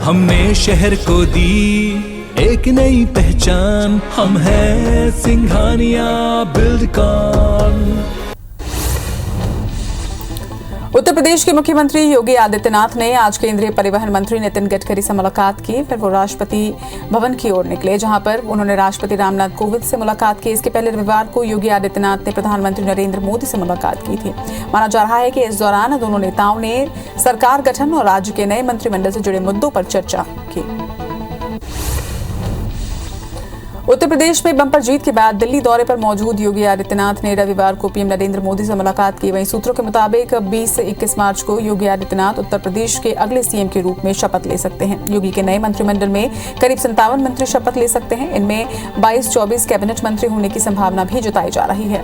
हमने शहर को दी एक नई पहचान, हम हैं सिंघानिया बिल्डकॉन। उत्तर प्रदेश के मुख्यमंत्री योगी आदित्यनाथ ने आज केंद्रीय परिवहन मंत्री नितिन गडकरी से मुलाकात की। फिर वो राष्ट्रपति भवन की ओर निकले, जहां पर उन्होंने राष्ट्रपति रामनाथ कोविंद से मुलाकात की। इसके पहले रविवार को योगी आदित्यनाथ ने प्रधानमंत्री नरेंद्र मोदी से मुलाकात की थी। माना जा रहा है कि इस दौरान दोनों नेताओं ने सरकार गठन और राज्य के नए मंत्रिमंडल से जुड़े मुद्दों पर चर्चा की। उत्तर प्रदेश में बम्पर जीत के बाद दिल्ली दौरे पर मौजूद योगी आदित्यनाथ ने रविवार को पीएम नरेंद्र मोदी से मुलाकात की। वहीं सूत्रों के मुताबिक 20 से 21 मार्च को योगी आदित्यनाथ उत्तर प्रदेश के अगले सीएम के रूप में शपथ ले सकते हैं। योगी के नए मंत्रिमंडल में करीब 57 मंत्री शपथ ले सकते हैं। इनमें 22-24 कैबिनेट मंत्री होने की संभावना भी जताई जा रही है।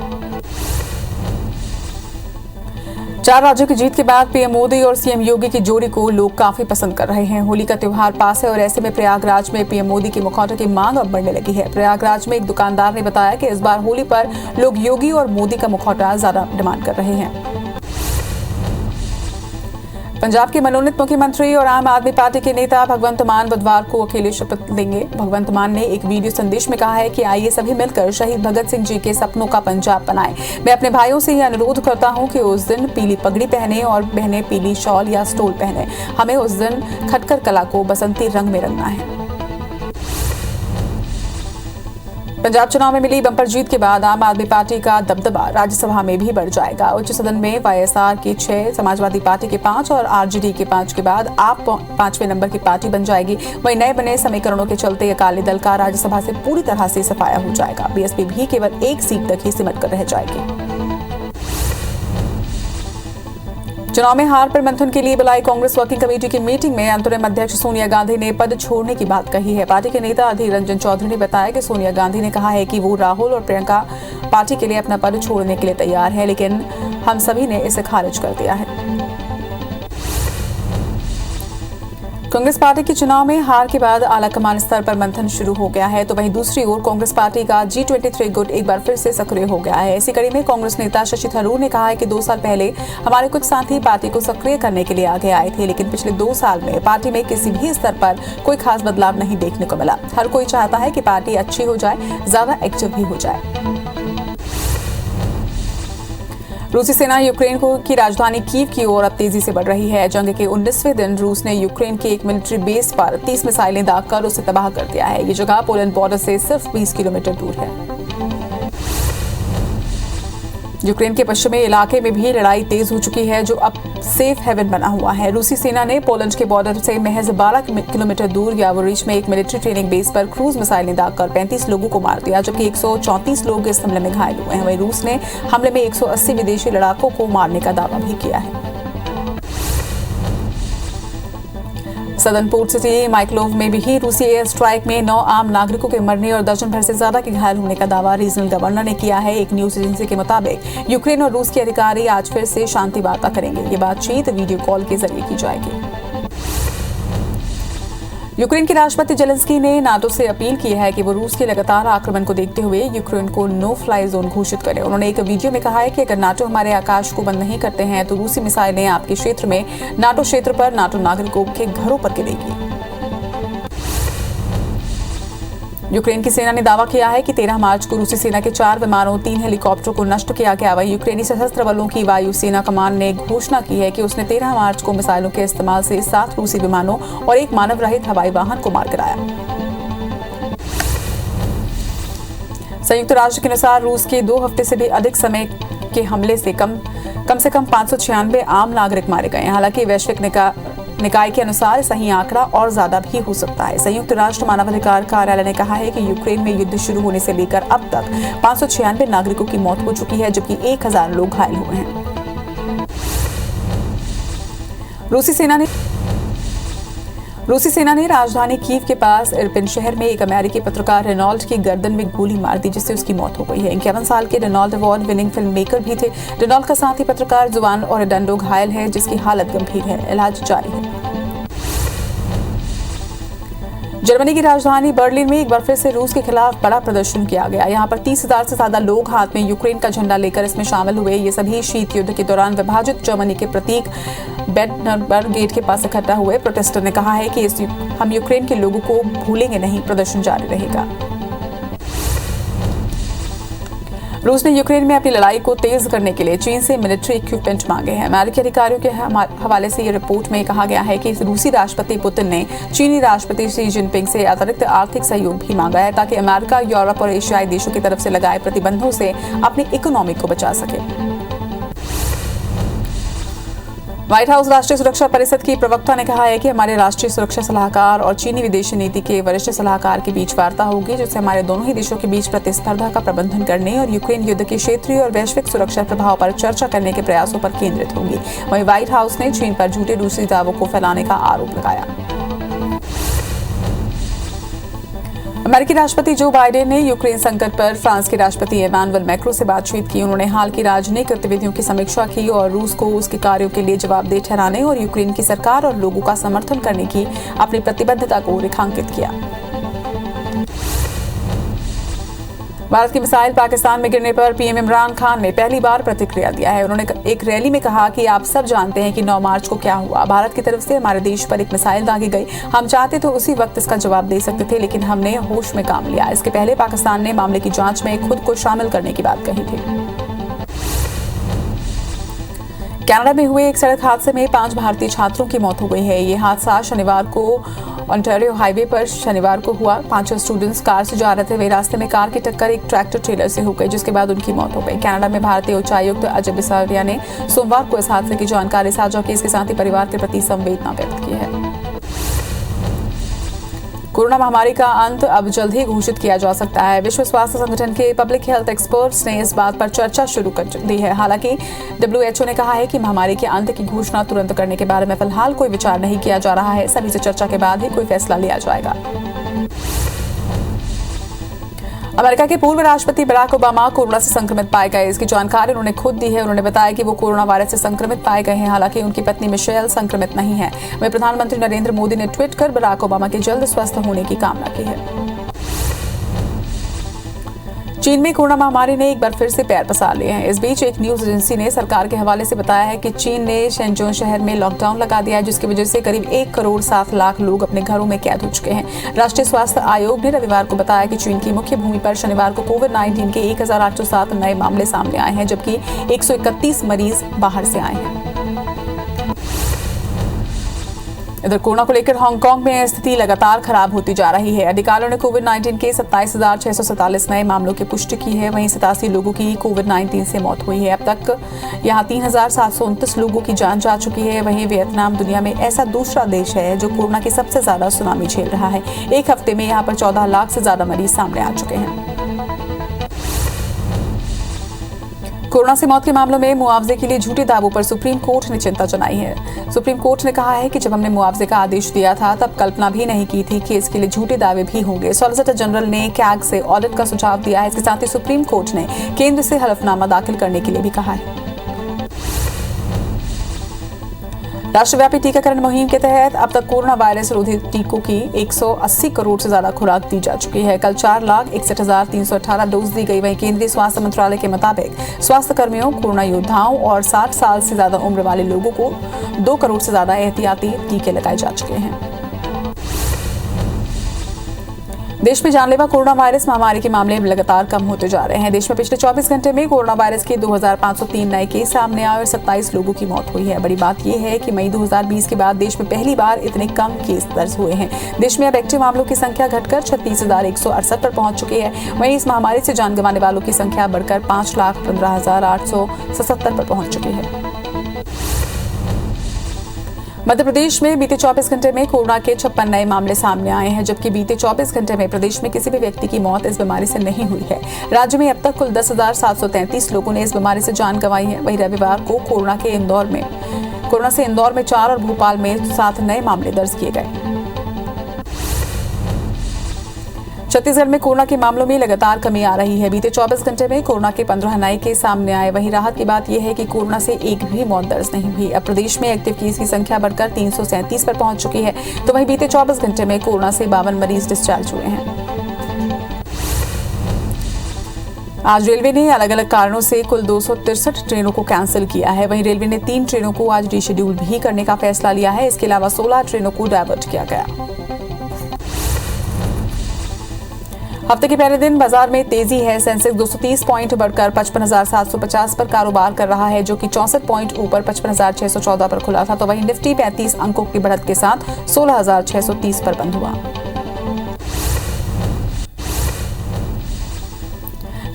4 राज्यों की जीत के बाद पीएम मोदी और सीएम योगी की जोड़ी को लोग काफी पसंद कर रहे हैं। होली का त्योहार पास है और ऐसे में प्रयागराज में पीएम मोदी के मुखौटे की मांग अब बढ़ने लगी है। प्रयागराज में एक दुकानदार ने बताया कि इस बार होली पर लोग योगी और मोदी का मुखौटा ज्यादा डिमांड कर रहे हैं। पंजाब के मनोनीत मुख्यमंत्री और आम आदमी पार्टी के नेता भगवंत मान बुधवार को अकेले शपथ लेंगे। भगवंत मान ने एक वीडियो संदेश में कहा है कि आइए सभी मिलकर शहीद भगत सिंह जी के सपनों का पंजाब बनाएं। मैं अपने भाइयों से यह अनुरोध करता हूं कि उस दिन पीली पगड़ी पहने और बहनें पीली शॉल या स्टोल पहने। हमें उस दिन खटकर कला को बसंती रंग में रंगना है। पंजाब चुनाव में मिली बम्पर जीत के बाद आम आदमी पार्टी का दबदबा राज्यसभा में भी बढ़ जाएगा। उच्च सदन में वाईएसआर की 6, समाजवादी पार्टी के 5 और आरजेडी के 5 के बाद आप 5वें नंबर की पार्टी बन जाएगी। वहीं नए बने समीकरणों के चलते अकाली दल का राज्यसभा से पूरी तरह से सफाया हो जाएगा। बीएसपी भी केवल 1 सीट तक ही सिमट कर रह जाएगी। चुनाव में हार पर मंथन के लिए बुलाई कांग्रेस वर्किंग कमेटी की मीटिंग में अंतरिम अध्यक्ष सोनिया गांधी ने पद छोड़ने की बात कही है। पार्टी के नेता अधीर रंजन चौधरी ने बताया कि सोनिया गांधी ने कहा है कि वो राहुल और प्रियंका पार्टी के लिए अपना पद छोड़ने के लिए तैयार है, लेकिन हम सभी ने इसे खारिज कर दिया है। कांग्रेस पार्टी के चुनाव में हार के बाद आलाकमान स्तर पर मंथन शुरू हो गया है, तो वहीं दूसरी ओर कांग्रेस पार्टी का G23 गुट एक बार फिर से सक्रिय हो गया है। इसी कड़ी में कांग्रेस नेता शशि थरूर ने कहा है कि 2 साल पहले हमारे कुछ साथी पार्टी को सक्रिय करने के लिए आगे आए थे, लेकिन पिछले 2 साल में पार्टी में किसी भी स्तर पर कोई खास बदलाव नहीं देखने को मिला। हर कोई चाहता है कि पार्टी अच्छी हो जाए, ज्यादा एक्टिव भी हो जाए। रूसी सेना यूक्रेन की राजधानी कीव की ओर अब तेजी से बढ़ रही है। जंग के 19वें दिन रूस ने यूक्रेन के एक मिलिट्री बेस पर 30 मिसाइलें दागकर उसे तबाह कर दिया है। ये जगह पोलैंड बॉर्डर से सिर्फ 20 किलोमीटर दूर है। यूक्रेन के पश्चिमी इलाके में भी लड़ाई तेज हो चुकी है, जो अब सेफ हेवन बना हुआ है। रूसी सेना ने पोलैंड के बॉर्डर से महज 12 किलोमीटर दूर यावोरिच में एक मिलिट्री ट्रेनिंग बेस पर क्रूज मिसाइलें दागकर 35 लोगों को मार दिया, जबकि 134 लोग इस हमले में घायल हुए हैं। वहीं रूस ने हमले में 180 विदेशी लड़ाकों को मारने का दावा भी किया है। सदर्न पोर्ट सिटी माइकलोव में भी रूसी एयर स्ट्राइक में 9 आम नागरिकों के मरने और दर्जन भर से ज्यादा के घायल होने का दावा रीजनल गवर्नर ने किया है। एक न्यूज एजेंसी के मुताबिक यूक्रेन और रूस के अधिकारी आज फिर से शांति वार्ता करेंगे। ये बातचीत वीडियो कॉल के जरिए की जाएगी। यूक्रेन के राष्ट्रपति जेलेंस्की ने नाटो से अपील की है कि वो रूस के लगातार आक्रमण को देखते हुए यूक्रेन को नो फ्लाई जोन घोषित करे। उन्होंने एक वीडियो में कहा है कि अगर नाटो हमारे आकाश को बंद नहीं करते हैं तो रूसी मिसाइलें आपके क्षेत्र में नाटो क्षेत्र पर नाटो नागरिकों के घरों पर गिरेगी। यूक्रेन की सेना ने दावा किया है कि 13 मार्च को रूसी सेना के 4 विमानों 3 हेलीकॉप्टरों को नष्ट किया गया। वहीं यूक्रेनी सशस्त्र बलों की वायुसेना कमान ने घोषणा की है कि उसने 13 मार्च को मिसाइलों के इस्तेमाल से 7 रूसी विमानों और एक मानव रहित हवाई वाहन को मार गिराया। संयुक्त राष्ट्र के अनुसार रूस के 2 हफ्ते से भी अधिक समय के हमले से कम से कम 596 आम नागरिक मारे गए हैं। हालांकि वैश्विक निकाय के अनुसार सही आंकड़ा और ज्यादा भी हो सकता है। संयुक्त राष्ट्र मानवाधिकार कार्यालय ने कहा है कि यूक्रेन में युद्ध शुरू होने से लेकर अब तक 596 नागरिकों की मौत हो चुकी है, जबकि 1000 लोग घायल हुए हैं। रूसी सेना ने राजधानी कीव के पास इरपिन शहर में एक अमेरिकी पत्रकार रेनॉल्ड की गर्दन में गोली मार दी, जिससे उसकी मौत हो गई है। 51 साल के Reynold award winning film maker भी थे। रेनॉल्ड का साथी पत्रकार जुआन ओरेडंडो घायल है, जिसकी हालत गंभीर है। इलाज जारी है। जर्मनी की राजधानी बर्लिन में एक बार फिर से रूस के खिलाफ बड़ा प्रदर्शन किया गया। यहाँ पर 30,000 से ज्यादा लोग हाथ में यूक्रेन का झंडा लेकर इसमें शामिल हुए। ये सभी शीत युद्ध के दौरान विभाजित जर्मनी के प्रतीक ब्रेंडनबर्ग गेट के पास इकट्ठा हुए। प्रोटेस्टर ने कहा है कि हम यूक्रेन के लोगों को भूलेंगे नहीं, प्रदर्शन जारी रहेगा। रूस ने यूक्रेन में अपनी लड़ाई को तेज करने के लिए चीन से मिलिट्री इक्विपमेंट मांगे हैं। अमेरिकी अधिकारियों के हवाले से ये रिपोर्ट में कहा गया है कि रूसी राष्ट्रपति पुतिन ने चीनी राष्ट्रपति शी जिनपिंग से अतिरिक्त आर्थिक सहयोग भी मांगा है ताकि अमेरिका, यूरोप और एशियाई देशों की तरफ से लगाए प्रतिबंधों से अपनी इकोनॉमी को बचा सके। व्हाइट हाउस राष्ट्रीय सुरक्षा परिषद की प्रवक्ता ने कहा है कि हमारे राष्ट्रीय सुरक्षा सलाहकार और चीनी विदेश नीति के वरिष्ठ सलाहकार के बीच वार्ता होगी, जिससे हमारे दोनों ही देशों के बीच प्रतिस्पर्धा का प्रबंधन करने और यूक्रेन युद्ध के क्षेत्रीय और वैश्विक सुरक्षा प्रभाव पर चर्चा करने के प्रयासों पर केंद्रित होगी। वहीं व्हाइट हाउस ने चीन पर झूठे रूसी दावों को फैलाने का आरोप लगाया। अमेरिकी राष्ट्रपति जो बाइडेन ने यूक्रेन संकट पर फ्रांस के राष्ट्रपति इमैनुअल मैक्रों से बातचीत की। उन्होंने हाल की राजनयिक गतिविधियों की समीक्षा की और रूस को उसके कार्यों के लिए जवाबदेह ठहराने और यूक्रेन की सरकार और लोगों का समर्थन करने की अपनी प्रतिबद्धता को रेखांकित किया। भारत की मिसाइल पाकिस्तान में गिरने पर पीएम इमरान खान ने पहली बार प्रतिक्रिया दिया है। उन्होंने एक रैली में कहा कि आप सब जानते हैं कि 9 मार्च को क्या हुआ। भारत की तरफ से हमारे देश पर एक मिसाइल दागी गई। हम चाहते तो उसी वक्त इसका जवाब दे सकते थे, लेकिन हमने होश में काम लिया। इसके पहले पाकिस्तान ने मामले की जांच में खुद को शामिल करने की बात कही थी। कनाडा में हुए एक सड़क हादसे में 5 भारतीय छात्रों की मौत हो गई है। ये हादसा शनिवार को ओंटारियो हाईवे पर शनिवार को हुआ। 5 स्टूडेंट्स कार से जा रहे थे। वे रास्ते में कार की टक्कर एक ट्रैक्टर ट्रेलर से हो गई, जिसके बाद उनकी मौत हो गई। कनाडा में भारतीय उच्चायुक्त अजय बिसारिया ने सोमवार को इस हादसे की जानकारी साझा की। इसके साथ ही परिवार के प्रति संवेदना व्यक्त की है। कोरोना महामारी का अंत अब जल्द ही घोषित किया जा सकता है। विश्व स्वास्थ्य संगठन के पब्लिक हेल्थ एक्सपर्ट्स ने इस बात पर चर्चा शुरू कर दी है। हालांकि WHO ने कहा है कि महामारी के अंत की घोषणा तुरंत करने के बारे में फिलहाल कोई विचार नहीं किया जा रहा है। सभी से चर्चा के बाद ही कोई फैसला लिया जाएगा। अमेरिका के पूर्व राष्ट्रपति बराक ओबामा कोरोना से संक्रमित पाए गए। इसकी जानकारी उन्होंने खुद दी है। उन्होंने बताया कि वो कोरोना वायरस से संक्रमित पाए गए हैं। हालांकि उनकी पत्नी मिशेल संक्रमित नहीं है। वहीं प्रधानमंत्री नरेंद्र मोदी ने ट्वीट कर बराक ओबामा के जल्द स्वस्थ होने की कामना की है। चीन में कोरोना महामारी ने एक बार फिर से पैर पसार लिए हैं। इस बीच एक न्यूज एजेंसी ने सरकार के हवाले से बताया है कि चीन ने शेंजोन शहर में लॉकडाउन लगा दिया है, जिसकी वजह से करीब 1 करोड़ 7 लाख लोग अपने घरों में कैद हो चुके हैं। राष्ट्रीय स्वास्थ्य आयोग ने रविवार को बताया कि चीन की मुख्य भूमि पर शनिवार को कोविड-19 के 1807 नए मामले सामने आए हैं, जबकि 131 मरीज बाहर से आए हैं। इधर कोरोना को लेकर हांगकांग में स्थिति लगातार खराब होती जा रही है। अधिकारियों ने कोविड-19 के 27,647 नए मामलों की पुष्टि की है। वहीं 87 लोगों की कोविड-19 से मौत हुई है। अब तक यहां 3,729 लोगों की जान जा चुकी है। वहीं वियतनाम दुनिया में ऐसा दूसरा देश है जो कोरोना की सबसे ज्यादा सुनामी झेल रहा है। एक हफ्ते में यहाँ पर 14 लाख से ज्यादा मरीज सामने आ चुके हैं। कोरोना से मौत के मामलों में मुआवजे के लिए झूठे दावों पर सुप्रीम कोर्ट ने चिंता जताई है। सुप्रीम कोर्ट ने कहा है कि जब हमने मुआवजे का आदेश दिया था तब कल्पना भी नहीं की थी कि इसके लिए झूठे दावे भी होंगे। सॉलिसिटर जनरल ने कैग से ऑडिट का सुझाव दिया है। इसके साथ ही सुप्रीम कोर्ट ने केंद्र से हलफनामा दाखिल करने के लिए भी कहा है। राष्ट्रव्यापी टीकाकरण मुहिम के तहत अब तक कोरोना वायरस रोधी टीकों की 180 करोड़ से ज्यादा खुराक दी जा चुकी है। कल 4,61,318 डोज दी गई। वहीं केंद्रीय स्वास्थ्य मंत्रालय के मुताबिक स्वास्थ्य कर्मियों, कोरोना योद्धाओं और 60 साल से ज्यादा उम्र वाले लोगों को 2 करोड़ से ज्यादा एहतियाती टीके लगाए जा चुके हैं। देश में जानलेवा कोरोना वायरस महामारी के मामले लगातार कम होते जा रहे हैं। देश में पिछले 24 घंटे में कोरोना वायरस के 2,503 नए केस सामने आए और 27 लोगों की मौत हुई है। बड़ी बात यह है कि मई 2020 के बाद देश में पहली बार इतने कम केस दर्ज हुए हैं। देश में अब एक्टिव मामलों की संख्या घटकर 36,168 पर पहुंच चुकी है। वहीं इस महामारी से जान गंवाने वालों की संख्या बढ़कर 5,15,877 पर पहुंच चुकी है। मध्य प्रदेश में बीते 24 घंटे में कोरोना के 56 नए मामले सामने आए हैं, जबकि बीते 24 घंटे में प्रदेश में किसी भी व्यक्ति की मौत इस बीमारी से नहीं हुई है। राज्य में अब तक कुल 10,733 लोगों ने इस बीमारी से जान गंवाई है। वहीं रविवार को कोरोना से इंदौर में 4 और भोपाल में 7 नए मामले दर्ज किए गए। छत्तीसगढ़ में कोरोना के मामलों में लगातार कमी आ रही है। बीते 24 घंटे में कोरोना के 15 नए केस सामने आए। वहीं राहत की बात यह है कि कोरोना से एक भी मौत दर्ज नहीं हुई। अब प्रदेश में एक्टिव केस की संख्या बढ़कर 337 पर पहुंच चुकी है। तो वहीं बीते 24 घंटे में कोरोना से 52 मरीज डिस्चार्ज हुए हैं। आज रेलवे ने अलग अलग कारणों से कुल 263 ट्रेनों को कैंसिल किया है। वहीं रेलवे ने 3 ट्रेनों को आज रीशेड्यूल भी करने का फैसला लिया है। इसके अलावा 16 ट्रेनों को डायवर्ट किया गया। हफ्ते के पहले दिन बाजार में तेजी है। सेंसेक्स 230 पॉइंट बढ़कर 55,750 पर कारोबार कर रहा है, जो कि 64 पॉइंट ऊपर 55,614 पर खुला था। तो वहीं निफ्टी 35 अंकों की बढ़त के साथ 16,630 पर बंद हुआ।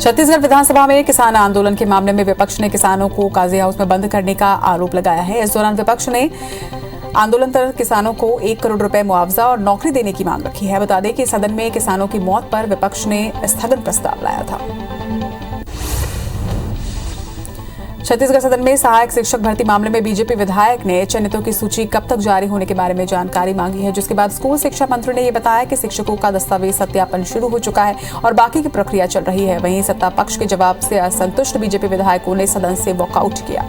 छत्तीसगढ़ विधानसभा में किसान आंदोलन के मामले में विपक्ष ने किसानों को काजी हाउस में बंद करने का आरोप लगाया है। इस दौरान विपक्ष ने आंदोलनरत किसानों को 1 करोड़ रुपए मुआवजा और नौकरी देने की मांग रखी है। बता दें कि सदन में किसानों की मौत पर विपक्ष ने स्थगन प्रस्ताव लाया था। छत्तीसगढ़ सदन में सहायक शिक्षक भर्ती मामले में बीजेपी विधायक ने चयनितों की सूची कब तक जारी होने के बारे में जानकारी मांगी है, जिसके बाद स्कूल शिक्षा मंत्री ने यह बताया कि शिक्षकों का दस्तावेज सत्यापन शुरू हो चुका है और बाकी की प्रक्रिया चल रही है। वहीं सत्ता पक्ष के जवाब से असंतुष्ट बीजेपी विधायकों ने सदन से वॉकआउट किया।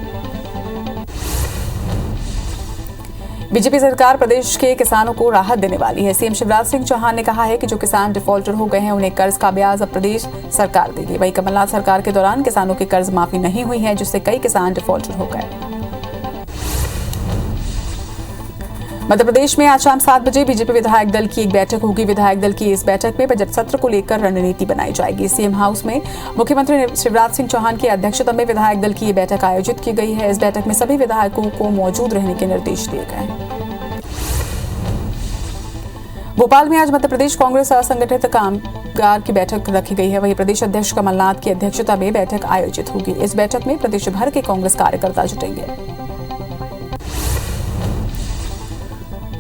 बीजेपी सरकार प्रदेश के किसानों को राहत देने वाली है। सीएम शिवराज सिंह चौहान ने कहा है कि जो किसान डिफॉल्टर हो गए हैं उन्हें कर्ज का ब्याज अब प्रदेश सरकार देगी। वहीं कमलनाथ सरकार के दौरान किसानों की कर्ज माफी नहीं हुई है, जिससे कई किसान डिफॉल्टर हो गए। मध्य प्रदेश में आज शाम 7 बजे बीजेपी विधायक दल की एक बैठक होगी। विधायक दल की इस बैठक में बजट सत्र को लेकर रणनीति बनाई जाएगी। सीएम हाउस में मुख्यमंत्री शिवराज सिंह चौहान की अध्यक्षता में विधायक दल की ये बैठक आयोजित की गई है। इस बैठक में सभी विधायकों को मौजूद रहने के निर्देश दिए गए हैं। भोपाल में आज मध्य प्रदेश कांग्रेस असंगठित कामगार की बैठक रखी गई है। वहीं प्रदेश अध्यक्ष कमलनाथ की अध्यक्षता में बैठक आयोजित होगी। इस बैठक में प्रदेश भर के कांग्रेस कार्यकर्ता जुटेंगे।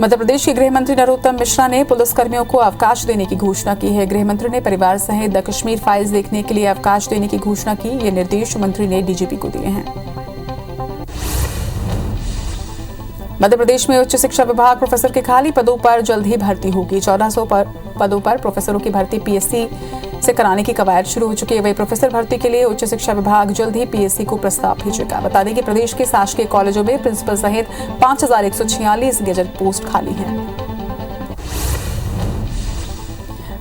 मध्य प्रदेश के गृह मंत्री नरोत्तम मिश्रा ने पुलिसकर्मियों को अवकाश देने की घोषणा की है। गृह मंत्री ने परिवार सहित द कश्मीर फाइल्स देखने के लिए अवकाश देने की घोषणा की। ये निर्देश मंत्री ने डीजीपी को दिए हैं। मध्य प्रदेश में उच्च शिक्षा विभाग प्रोफेसर के खाली पदों पर जल्द ही भर्ती होगी। 1400 पदों पर प्रोफेसरों की भर्ती पीएससी से कराने की कवायद शुरू हो चुकी है। वही प्रोफेसर भर्ती के लिए उच्च शिक्षा विभाग जल्द ही पीएससी को प्रस्ताव भेजेगा। बता दें कि प्रदेश के शासकीय कॉलेजों में प्रिंसिपल सहित 5146 गेजेट पोस्ट खाली हैं।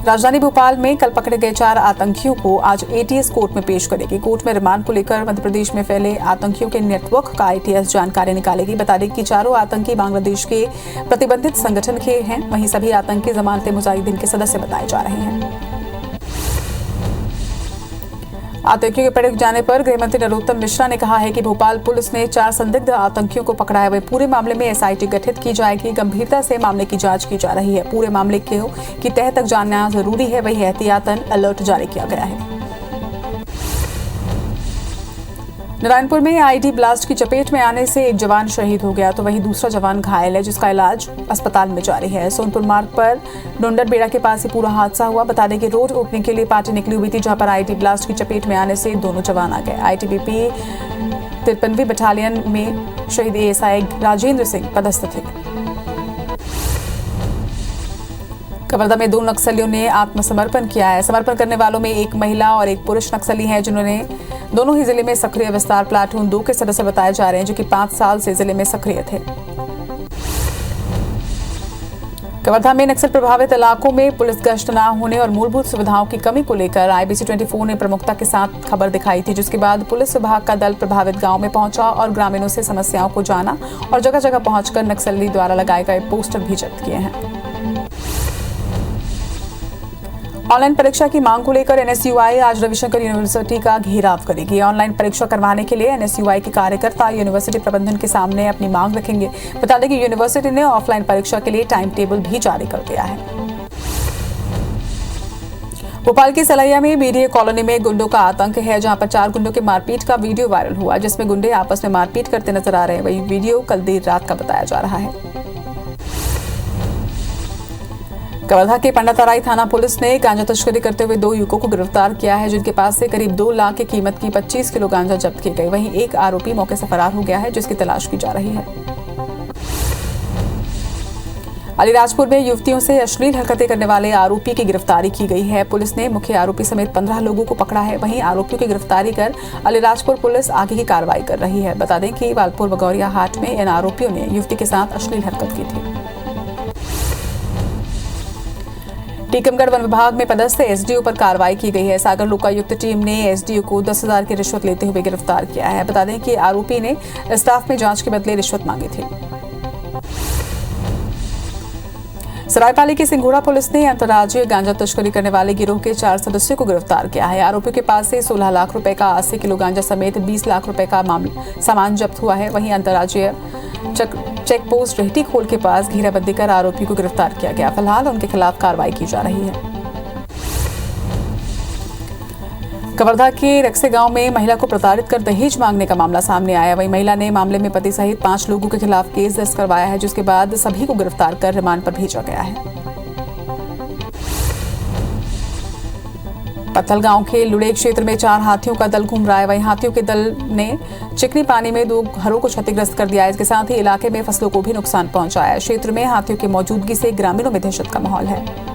राजधानी भोपाल में कल पकड़े गए 4 आतंकियों को आज एटीएस कोर्ट में पेश करेगी। कोर्ट में रिमांड को लेकर मध्य प्रदेश में फैले आतंकियों के नेटवर्क का एटीएस जानकारी निकालेगी। बता दें कि चारों आतंकी बांग्लादेश के प्रतिबंधित संगठन के हैं। वहीं सभी आतंकी जमानते मुजाहिदीन के सदस्य बताए जा रहे हैं। आतंकियों के पकड़े जाने पर गृहमंत्री नरोत्तम मिश्रा ने कहा है कि भोपाल पुलिस ने 4 संदिग्ध आतंकियों को पकड़ा है। वह पूरे मामले में एसआईटी गठित की जाएगी। गंभीरता से मामले की जांच की जा रही है। पूरे मामले की तह तक जानना जरूरी है। वही एहतियातन अलर्ट जारी किया गया है। नारायणपुर में आईडी ब्लास्ट की चपेट में आने से एक जवान शहीद हो गया, तो वहीं दूसरा जवान घायल है, जिसका इलाज अस्पताल में जारी है। सोनपुर मार्ग पर डोंडरबेड़ा के पास ही पूरा हादसा हुआ। बता दें कि रोड ओपनिंग के लिए पार्टी निकली हुई थी, जहां पर आईडी ब्लास्ट की चपेट में आने से दोनों जवान आ गए। आईटीबीपी 53वीं बटालियन में शहीद एएसआई राजेंद्र सिंह पदस्थ थे। कवर्धा में 2 नक्सलियों ने आत्मसमर्पण किया है। समर्पण करने वालों में एक महिला और एक पुरुष नक्सली हैं, जिन्होंने दोनों ही जिले में सक्रिय विस्तार प्लाटून 2 के सदस्य बताए जा रहे हैं, जो कि 5 साल से जिले में सक्रिय थे। कवर्धा में नक्सल प्रभावित इलाकों में पुलिस गश्त न होने और मूलभूत सुविधाओं की कमी को लेकर IBC 24 ने प्रमुखता के साथ खबर दिखाई थी, जिसके बाद पुलिस विभाग का दल प्रभावित गांव में पहुंचा और ग्रामीणों से समस्याओं को जाना और जगह जगह पहुंचकर नक्सली द्वारा लगाए गए पोस्टर भी जब्त किए हैं। ऑनलाइन परीक्षा की मांग को लेकर NSUI आज रविशंकर यूनिवर्सिटी का घेराव करेगी। ऑनलाइन परीक्षा करवाने के लिए NSUI के कार्यकर्ता यूनिवर्सिटी प्रबंधन के सामने अपनी मांग रखेंगे। बता दें कि यूनिवर्सिटी ने ऑफलाइन परीक्षा के लिए टाइम टेबल भी जारी कर दिया है। भोपाल की सलैया में BDA कॉलोनी में गुंडों का आतंक है, जहां पर 4 गुंडों के मारपीट का वीडियो वायरल हुआ, जिसमें गुंडे आपस में मारपीट करते नजर आ रहे हैं। वही वीडियो कल देर रात का बताया जा रहा है। कवर्धा के पंडातराई थाना पुलिस ने गांजा तस्करी करते हुए 2 युवकों को गिरफ्तार किया है, जिनके पास से करीब 2 लाख की कीमत की 25 किलो गांजा जब्त की गई। वहीं एक आरोपी मौके से फरार हो गया है, जिसकी तलाश की जा रही है। अलीराजपुर में युवतियों से अश्लील हरकतें करने वाले आरोपी की गिरफ्तारी की गई है। पुलिस ने मुख्य आरोपी समेत 15 लोगों को पकड़ा है। वहीं आरोपियों की गिरफ्तारी कर अलीराजपुर पुलिस आगे की कार्रवाई कर रही है। बता दें कि वालपुर बगौरिया हाट में इन आरोपियों ने युवती के साथ अश्लील हरकत की थी। टीकमगढ़ वन विभाग में पदस्थ एसडीओ पर कार्रवाई की गई है। सागर लोकायुक्त टीम ने एसडीओ को 10,000 की रिश्वत लेते हुए गिरफ्तार किया है। बता दें कि आरोपी ने स्टाफ में जांच के बदले रिश्वत मांगी थी। सरायपाली की सिंघोड़ा पुलिस ने अंतर्राज्यीय गांजा तस्करी करने वाले गिरोह के 4 सदस्यों को गिरफ्तार किया है। आरोपियों के पास से 16 लाख रुपए का 80 किलो गांजा समेत 20 लाख रुपए का सामान जब्त हुआ है। वहीं अंतर्राज्यीय चेक पोस्ट रेहटी खोल के पास घेराबंदी कर आरोपी को गिरफ्तार किया गया। फिलहाल उनके खिलाफ कार्रवाई की जा रही है। कवर्धा के रक्से गांव में महिला को प्रताड़ित कर दहेज मांगने का मामला सामने आया। वहीं महिला ने मामले में पति सहित 5 लोगों के खिलाफ केस दर्ज करवाया है, जिसके बाद सभी को गिरफ्तार कर रिमांड पर भेजा गया है। पत्थल गांव के लुड़े क्षेत्र में 4 हाथियों का दल घूम रहा है। वहीं हाथियों के दल ने चिकनी पानी में 2 घरों को क्षतिग्रस्त कर दिया है। इसके साथ ही इलाके में फसलों को भी नुकसान पहुंचाया है। क्षेत्र में हाथियों की मौजूदगी से ग्रामीणों में दहशत का माहौल है।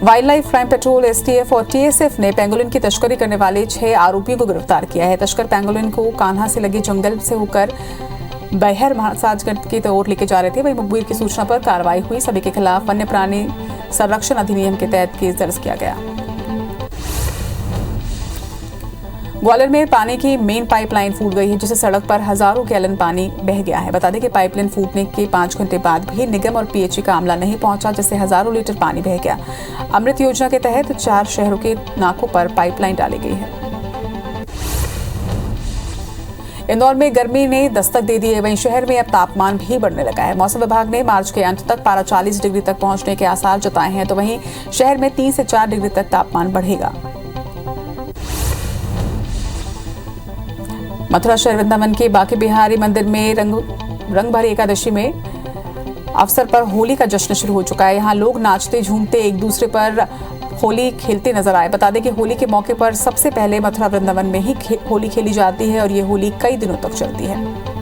Wild life crime petrol STF और टीएसएफ ने पेंगोलिन की तस्करी करने वाले 6 आरोपियों को गिरफ्तार किया है। तस्कर पेंगोलिन को कान्हा से लगे जंगल से होकर बहर महाराजगंज की ओर लेके जा रहे थे। वहीं मुखबिर की सूचना पर कार्रवाई हुई। सभी के खिलाफ वन्य प्राणी संरक्षण अधिनियम के तहत केस दर्ज किया गया। ग्वालियर में पानी की मेन पाइपलाइन फूट गई है, जिससे सड़क पर हजारों गैलन पानी बह गया है। बता दें कि पाइपलाइन फूटने के 5 घंटे बाद भी निगम और पीएचई का अमला नहीं पहुंचा, जिससे हजारों लीटर पानी बह गया। अमृत योजना के तहत 4 शहरों के नाकों पर पाइपलाइन डाली गई है। इंदौर में गर्मी ने दस्तक दे दी है। वहीं शहर में अब तापमान भी बढ़ने लगा है। मौसम विभाग ने मार्च के अंत तक पारा 40 डिग्री तक पहुंचने के आसार जताए हैं, तो वहीं शहर में 3 से 4 डिग्री तक तापमान बढ़ेगा। मथुरा शहर वृंदावन के बांके बिहारी मंदिर में रंग भरी एकादशी में अवसर पर होली का जश्न शुरू हो चुका है। यहाँ लोग नाचते झूमते एक दूसरे पर होली खेलते नजर आए। बता दें कि होली के मौके पर सबसे पहले मथुरा वृंदावन में ही होली खेली जाती है और ये होली कई दिनों तक चलती है।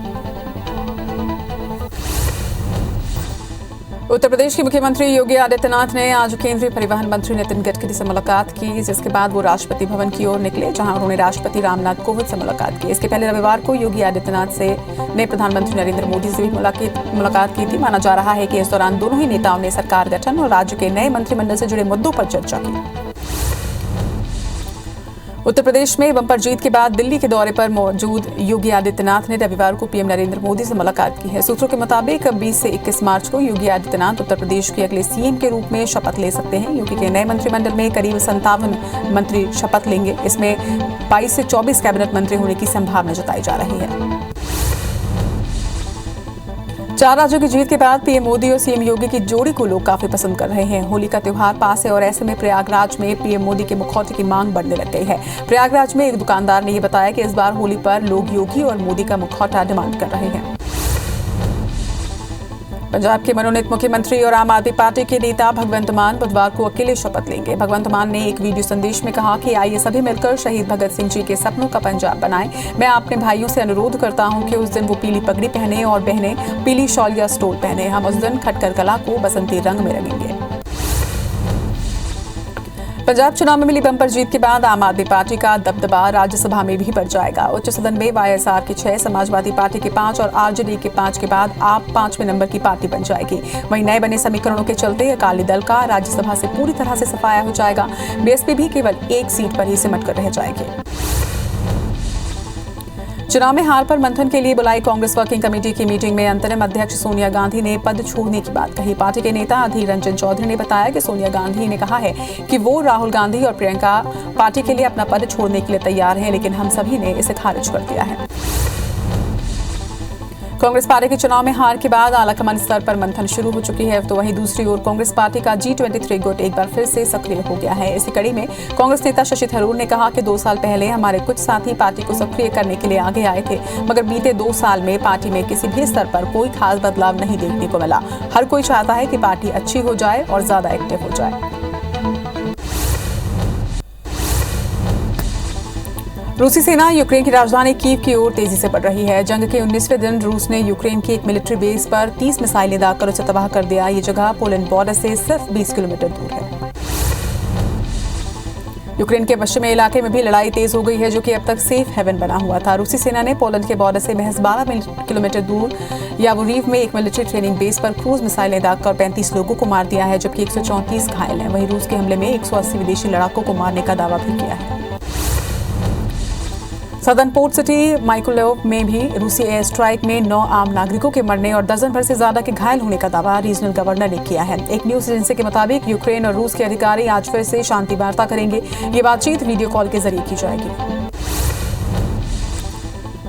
उत्तर प्रदेश के मुख्यमंत्री योगी आदित्यनाथ ने आज केंद्रीय परिवहन मंत्री नितिन गडकरी से मुलाकात की, जिसके बाद वो राष्ट्रपति भवन की ओर निकले, जहां उन्होंने राष्ट्रपति रामनाथ कोविंद से मुलाकात की। इसके पहले रविवार को योगी आदित्यनाथ ने प्रधानमंत्री नरेंद्र मोदी से भी मुलाकात की थी। माना जा रहा है कि इस दौरान दोनों ही नेताओं ने सरकार गठन और राज्य के नए मंत्रिमंडल से जुड़े मुद्दों पर चर्चा की। उत्तर प्रदेश में बम्पर जीत के बाद दिल्ली के दौरे पर मौजूद योगी आदित्यनाथ ने रविवार को पीएम नरेंद्र मोदी से मुलाकात की है। सूत्रों के मुताबिक 20 से 21 मार्च को योगी आदित्यनाथ उत्तर प्रदेश के अगले सीएम के रूप में शपथ ले सकते हैं। योगी के नए मंत्रिमंडल में करीब 57 मंत्री शपथ लेंगे। इसमें 22 से 24 कैबिनेट मंत्री होने की संभावना जताई जा रही है। 4 राज्यों की जीत के बाद पीएम मोदी और सीएम योगी की जोड़ी को लोग काफी पसंद कर रहे हैं। होली का त्योहार पास है और ऐसे में प्रयागराज में पीएम मोदी के मुखौटे की मांग बढ़ने लग गई है। प्रयागराज में एक दुकानदार ने यह बताया कि इस बार होली पर लोग योगी और मोदी का मुखौटा डिमांड कर रहे हैं। पंजाब के मनोनीत मुख्यमंत्री और आम आदमी पार्टी के नेता भगवंत मान बुधवार को अकेले शपथ लेंगे। भगवंत मान ने एक वीडियो संदेश में कहा कि आइए सभी मिलकर शहीद भगत सिंह जी के सपनों का पंजाब बनाएं। मैं अपने भाइयों से अनुरोध करता हूं कि उस दिन वो पीली पगड़ी पहने और बहनें पीली शॉल या स्टोल पहने। हम उस दिन खटकर कला को बसंती रंग में रंगेंगे। पंजाब चुनाव में मिली बम्पर जीत के बाद आम आदमी पार्टी का दबदबा राज्यसभा में भी बढ़ जाएगा। उच्च सदन में वाईएसआर की 6, समाजवादी पार्टी के 5 और आरजेडी के 5 के बाद आप 5वें नंबर की पार्टी बन जाएगी। वहीं नए बने समीकरणों के चलते अकाली दल का राज्यसभा से पूरी तरह से सफाया हो जाएगा। बीएसपी भी केवल एक सीट पर ही सिमट कर रह जाएगी। चुनाव में हार पर मंथन के लिए बुलाई कांग्रेस वर्किंग कमेटी की मीटिंग में अंतरिम अध्यक्ष सोनिया गांधी ने पद छोड़ने की बात कही। पार्टी के नेता अधीर रंजन चौधरी ने बताया कि सोनिया गांधी ने कहा है कि वो राहुल गांधी और प्रियंका पार्टी के लिए अपना पद छोड़ने के लिए तैयार हैं, लेकिन हम सभी ने इसे खारिज कर दिया है। कांग्रेस पार्टी के चुनाव में हार के बाद आलाकमान स्तर पर मंथन शुरू हो चुकी है, तो वहीं दूसरी ओर कांग्रेस पार्टी का G23 गुट एक बार फिर से सक्रिय हो गया है। इसी कड़ी में कांग्रेस नेता शशि थरूर ने कहा कि 2 साल पहले हमारे कुछ साथी पार्टी को सक्रिय करने के लिए आगे आए थे, मगर बीते 2 साल में पार्टी में किसी भी स्तर पर कोई खास बदलाव नहीं देखने को मिला। हर कोई चाहता है कि पार्टी अच्छी हो जाए और ज्यादा एक्टिव हो जाए। रूसी सेना यूक्रेन की राजधानी कीव की ओर तेजी से बढ़ रही है। जंग के 19वें दिन रूस ने यूक्रेन की एक मिलिट्री बेस पर 30 मिसाइलें दागकर उसे तबाह कर दिया। ये जगह पोलैंड बॉर्डर से सिर्फ 20 किलोमीटर दूर है। यूक्रेन के पश्चिमी इलाके में भी लड़ाई तेज हो गई है, जो कि अब तक सेफ हेवन बना हुआ था। रूसी सेना ने पोलैंड के बॉर्डर से महज 12 किलोमीटर दूर यावोरीव में एक मिलिट्री ट्रेनिंग बेस पर क्रूज मिसाइलें दागकर 35 लोगों को मार दिया है, जबकि 134 घायल हैं। वहीं रूस के हमले में 180 विदेशी लड़ाकों को मारने का दावा भी किया है। सदर्न पोर्ट सिटी माइकोलेव में भी रूसी एयर स्ट्राइक में 9 आम नागरिकों के मरने और दर्जन भर से ज्यादा के घायल होने का दावा रीजनल गवर्नर ने किया है। एक न्यूज एजेंसी के मुताबिक यूक्रेन और रूस के अधिकारी आज फिर से शांति वार्ता करेंगे। ये बातचीत वीडियो कॉल के जरिए की जाएगी।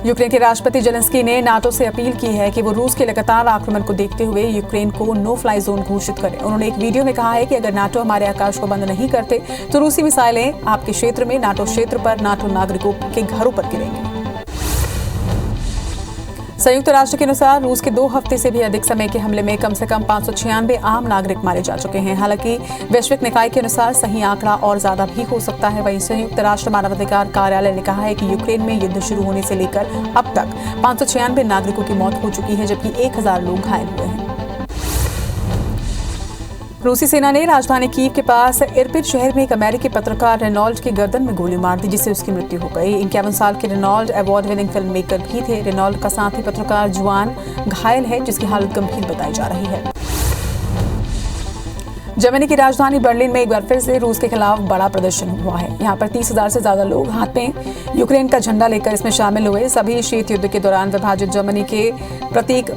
यूक्रेन के राष्ट्रपति जेलेंस्की ने नाटो से अपील की है कि वो रूस के लगातार आक्रमण को देखते हुए यूक्रेन को नो फ्लाई जोन घोषित करे। उन्होंने एक वीडियो में कहा है कि अगर नाटो हमारे आकाश को बंद नहीं करते तो रूसी मिसाइलें आपके क्षेत्र में नाटो क्षेत्र पर नाटो नागरिकों के घरों पर गिरेंगी। संयुक्त राष्ट्र के अनुसार रूस के 2 हफ्ते से भी अधिक समय के हमले में कम से कम 596 आम नागरिक मारे जा चुके हैं। हालांकि वैश्विक निकाय के अनुसार सही आंकड़ा और ज्यादा भी हो सकता है। वहीं संयुक्त राष्ट्र मानवाधिकार कार्यालय ने कहा है कि यूक्रेन में युद्ध शुरू होने से लेकर अब तक 596 नागरिकों की मौत हो चुकी है, जबकि 1000 लोग घायल हुए हैं। रूसी सेना ने राजधानी कीव के पास इरपिट शहर में एक अमेरिकी पत्रकार रेनॉल्ड की गर्दन में गोली मार दी, जिससे उसकी मृत्यु हो गई। 51 साल के Reynold award winning film maker भी थे। रेनॉल्ड का साथी पत्रकार जुआन घायल है, जिसकी हालत गंभीर बताई जा रही है। जर्मनी की राजधानी बर्लिन में एक बार फिर से रूस के खिलाफ बड़ा प्रदर्शन हुआ है। यहाँ पर 30,000 से ज्यादा लोग हाथ में यूक्रेन का झंडा लेकर इसमें शामिल हुए। सभी शीत युद्ध के दौरान विभाजित जर्मनी के प्रतीक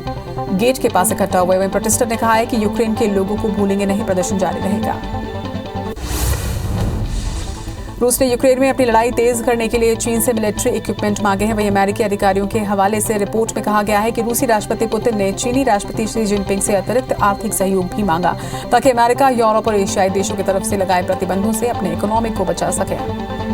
गेट के पास इकट्ठा हुए। वहीं प्रोटेस्टर ने कहा है कि यूक्रेन के लोगों को भूलेंगे नहीं, प्रदर्शन जारी रहेगा। रूस ने यूक्रेन में अपनी लड़ाई तेज करने के लिए चीन से मिलिट्री इक्विपमेंट मांगे हैं। वहीं अमेरिकी अधिकारियों के हवाले से रिपोर्ट में कहा गया है कि रूसी राष्ट्रपति पुतिन ने चीनी राष्ट्रपति शी जिनपिंग से अतिरिक्त आर्थिक सहयोग भी मांगा, ताकि अमेरिका यूरोप और एशियाई देशों की तरफ से लगाए प्रतिबंधों से अपने इकोनॉमी को बचा सके।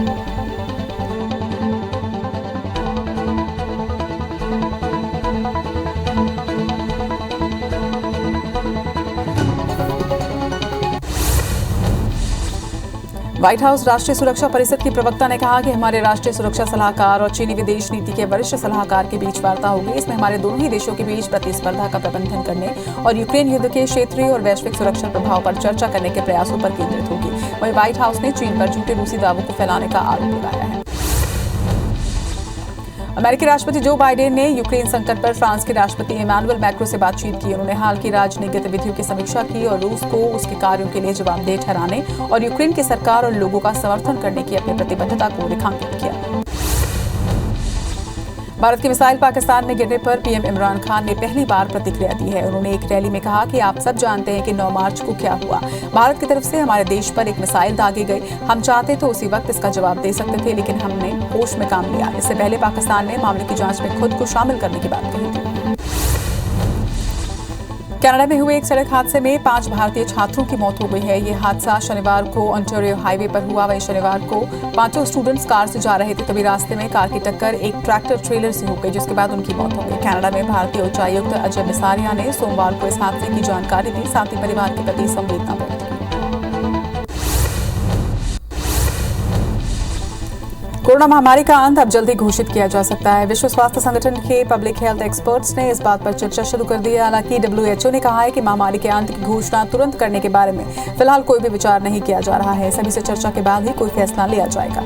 व्हाइट हाउस राष्ट्रीय सुरक्षा परिषद की प्रवक्ता ने कहा कि हमारे राष्ट्रीय सुरक्षा सलाहकार और चीनी विदेश नीति के वरिष्ठ सलाहकार के बीच वार्ता होगी। इसमें हमारे दोनों ही देशों के बीच प्रतिस्पर्धा का प्रबंधन करने और यूक्रेन युद्ध के क्षेत्रीय और वैश्विक सुरक्षा प्रभाव पर चर्चा करने के प्रयासों पर केंद्रित होगी। वहीं व्हाइट हाउस ने चीन पर झूठे रूसी दावों को फैलाने का आरोप लगाया है। अमेरिकी राष्ट्रपति जो बाइडेन ने यूक्रेन संकट पर फ्रांस के राष्ट्रपति इमैनुअल मैक्रो से बातचीत की। उन्होंने हाल की राजनीतिक गतिविधियों की समीक्षा की और रूस को उसके कार्यों के लिए जवाबदेह ठहराने और यूक्रेन की सरकार और लोगों का समर्थन करने की अपनी प्रतिबद्धता को रेखांकित किया। भारत की मिसाइल पाकिस्तान में गिरने पर पीएम इमरान खान ने पहली बार प्रतिक्रिया दी है। उन्होंने एक रैली में कहा कि आप सब जानते हैं कि 9 मार्च को क्या हुआ। भारत की तरफ से हमारे देश पर एक मिसाइल दागी गई। हम चाहते तो उसी वक्त इसका जवाब दे सकते थे, लेकिन हमने होश में काम लिया। इससे पहले पाकिस्तान ने मामले की जांच में खुद को शामिल करने की बात कही थी। कनाडा में हुए एक सड़क हादसे में 5 भारतीय छात्रों की मौत हो गई है। ये हादसा शनिवार को ओंटारियो हाईवे पर हुआ। वहीं शनिवार को 5 स्टूडेंट्स कार से जा रहे थे, तभी रास्ते में कार की टक्कर एक ट्रैक्टर ट्रेलर से हो गई, जिसके बाद उनकी मौत हो गई। कनाडा में भारतीय उच्चायुक्त अजय बिसारिया ने सोमवार को इस हादसे की जानकारी दी, साथ ही परिवार के प्रति संवेदना व्यक्त की। कोरोना महामारी का अंत अब जल्दी घोषित किया जा सकता है। विश्व स्वास्थ्य संगठन के पब्लिक हेल्थ एक्सपर्ट्स ने इस बात पर चर्चा शुरू कर दी है। हालांकि WHO ने कहा है कि महामारी के अंत की घोषणा तुरंत करने के बारे में फिलहाल कोई भी विचार नहीं किया जा रहा है। सभी से चर्चा के बाद ही कोई फैसला लिया जाएगा।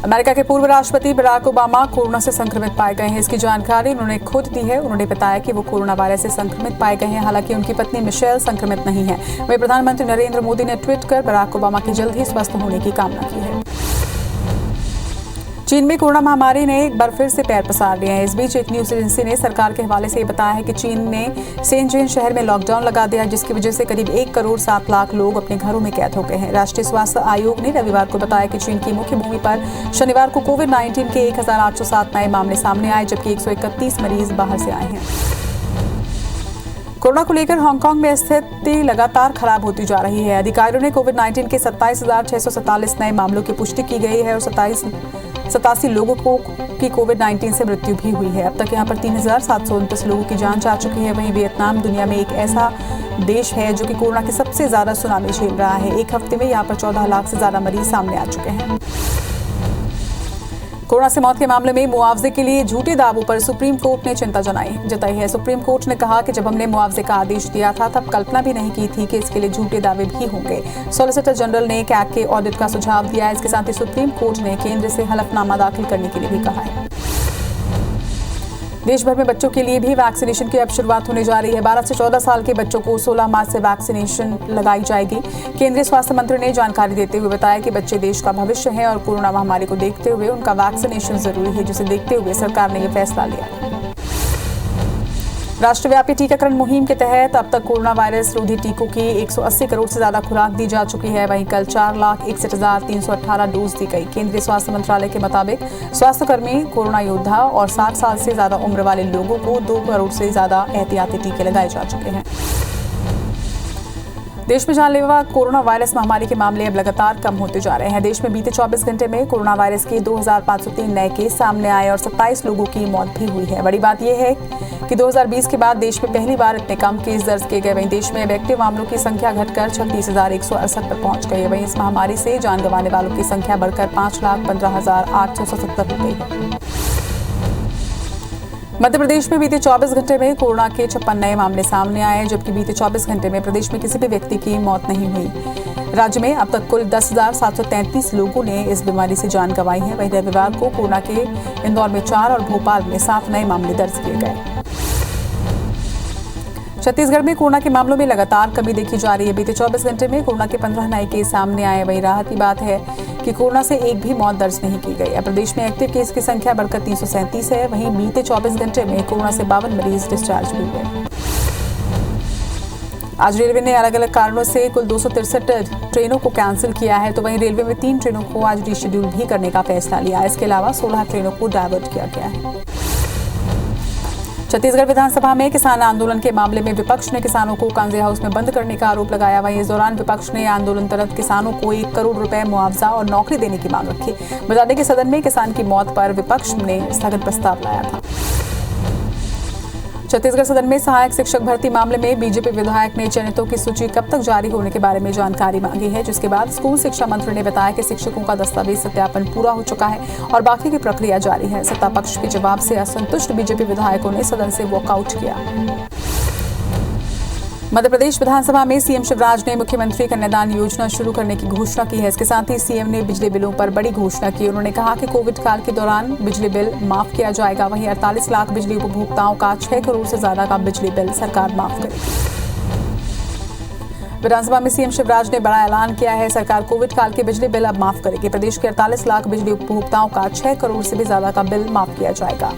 अमेरिका के पूर्व राष्ट्रपति बराक ओबामा कोरोना से संक्रमित पाए गए हैं। इसकी जानकारी उन्होंने खुद दी है। उन्होंने बताया कि वो कोरोना वायरस से संक्रमित पाए गए हैं। हालांकि उनकी पत्नी मिशेल संक्रमित नहीं है। वहीं प्रधानमंत्री नरेंद्र मोदी ने ट्वीट कर बराक ओबामा की जल्द ही स्वस्थ होने की कामना की है। चीन में कोरोना महामारी ने एक बार फिर से पैर पसार लिया है। इस बीच एक न्यूज एजेंसी ने सरकार के हवाले से बताया है कि चीन ने शेनज़ेन शहर में लॉकडाउन लगा दिया, जिसकी वजह से करीब 1 करोड़ 7 लाख लोग अपने घरों में कैद हो गए हैं। राष्ट्रीय स्वास्थ्य आयोग ने रविवार को बताया कि चीन की मुख्य भूमि पर शनिवार को कोविड-19 के 1807 नए मामले सामने आए, जबकि 131 मरीज बाहर से आए हैं। कोरोना को लेकर हांगकांग में स्थिति लगातार खराब होती जा रही है। अधिकारियों ने कोविड-19 के 27,647 नए मामलों की पुष्टि की गई है और 87 लोगों की कोविड-19 से मृत्यु भी हुई है। अब तक यहां पर 3,729 लोगों की जान जा चुकी है। वहीं वियतनाम दुनिया में एक ऐसा देश है जो कि कोरोना की सबसे ज्यादा सुनामी झेल रहा है। एक हफ्ते में यहां पर 14 लाख से ज्यादा मरीज सामने आ चुके हैं। कोरोना से मौत के मामले में मुआवजे के लिए झूठे दावों पर सुप्रीम कोर्ट ने चिंता जताई है। सुप्रीम कोर्ट ने कहा कि जब हमने मुआवजे का आदेश दिया था तब कल्पना भी नहीं की थी कि इसके लिए झूठे दावे भी होंगे। सॉलिसिटर जनरल ने कैग के ऑडिट का सुझाव दिया है। इसके साथ ही सुप्रीम कोर्ट ने केंद्र से हलफनामा दाखिल करने के लिए भी कहा है। देश भर में बच्चों के लिए भी वैक्सीनेशन की अब शुरुआत होने जा रही है। 12 से 14 साल के बच्चों को 16 मार्च से वैक्सीनेशन लगाई जाएगी। केंद्रीय स्वास्थ्य मंत्री ने जानकारी देते हुए बताया कि बच्चे देश का भविष्य हैं और कोरोना महामारी को देखते हुए उनका वैक्सीनेशन जरूरी है, जिसे देखते हुए सरकार ने यह फैसला लिया। राष्ट्रव्यापी टीकाकरण मुहिम के तहत अब तक कोरोना वायरस रोधी टीकों की 180 करोड़ से ज्यादा खुराक दी जा चुकी है। वहीं कल 4,61,318 डोज दी गई। केंद्रीय स्वास्थ्य मंत्रालय के मुताबिक स्वास्थ्यकर्मी, कोरोना योद्धा और 60 साल से ज्यादा उम्र वाले लोगों को 2 करोड़ से ज्यादा एहतियाती टीके लगाए जा चुके हैं। देश में जानलेवा कोरोना वायरस महामारी के मामले अब लगातार कम होते जा रहे हैं। देश में बीते 24 घंटे में कोरोना वायरस के 2,503 नए केस सामने आए और 27 लोगों की मौत भी हुई है। बड़ी बात यह है कि 2020 के बाद देश में पहली बार इतने कम केस दर्ज किए गए। वहीं देश में अब एक्टिव मामलों की संख्या घटकर 36,168 पर पहुंच गई है। वहीं इस महामारी से जान गंवाने वालों की संख्या बढ़कर 5,15,877 हो गई है। मध्य प्रदेश में बीते 24 घंटे में कोरोना के 56 नए मामले सामने आए, जबकि बीते 24 घंटे में प्रदेश में किसी भी व्यक्ति की मौत नहीं हुई। राज्य में अब तक कुल 10,733 लोगों ने इस बीमारी से जान गंवाई है। वहीं रविवार को कोरोना के इंदौर में 4 और भोपाल में 7 नए मामले दर्ज किए गए। छत्तीसगढ़ में कोरोना के मामलों में लगातार कमी देखी जा रही है। बीते 24 घंटे में कोरोना के 15 नए केस सामने आए। वहीं राहत की बात है कि कोरोना से एक भी मौत दर्ज नहीं की गई। अब प्रदेश में एक्टिव केस की संख्या बढ़कर 337 है। वहीं बीते 24 घंटे में कोरोना से 52 मरीज डिस्चार्ज भी हुए। आज रेलवे ने अलग अलग कारणों से कुल 263 ट्रेनों को कैंसिल किया है। तो वहीं रेलवे में 3 ट्रेनों को आज रीशेड्यूल भी करने का फैसला लिया है। इसके अलावा 16 ट्रेनों को डायवर्ट किया गया है। छत्तीसगढ़ विधानसभा में किसान आंदोलन के मामले में विपक्ष ने किसानों को कांजे हाउस में बंद करने का आरोप लगाया। वहीं इस दौरान विपक्ष ने आंदोलनरत किसानों को 1 करोड़ रुपए मुआवजा और नौकरी देने की मांग रखी। बता दें कि सदन में किसान की मौत पर विपक्ष ने स्थगन प्रस्ताव लाया था। छत्तीसगढ़ सदन में सहायक शिक्षक भर्ती मामले में बीजेपी विधायक ने चयनितों की सूची कब तक जारी होने के बारे में जानकारी मांगी है, जिसके बाद स्कूल शिक्षा मंत्री ने बताया कि शिक्षकों का दस्तावेज सत्यापन पूरा हो चुका है और बाकी की प्रक्रिया जारी है। सत्ता पक्ष के जवाब से असंतुष्ट बीजेपी विधायकों ने सदन से वॉकआउट किया। मध्य प्रदेश विधानसभा में सीएम शिवराज ने मुख्यमंत्री कन्यादान योजना शुरू करने की घोषणा की है। इसके साथ ही सीएम ने बिजली बिलों पर बड़ी घोषणा की। उन्होंने कहा कि कोविड काल के दौरान बिजली बिल माफ किया जाएगा। वहीं 48 लाख बिजली उपभोक्ताओं का 6 करोड़ से ज्यादा का बिजली बिल सरकार माफ करेगी। विधानसभा में सीएम शिवराज ने बड़ा ऐलान किया है। सरकार कोविड काल के बिजली बिल अब माफ करेगी। प्रदेश के 48 लाख बिजली उपभोक्ताओं का 6 करोड़ से भी ज्यादा का बिल माफ किया जाएगा।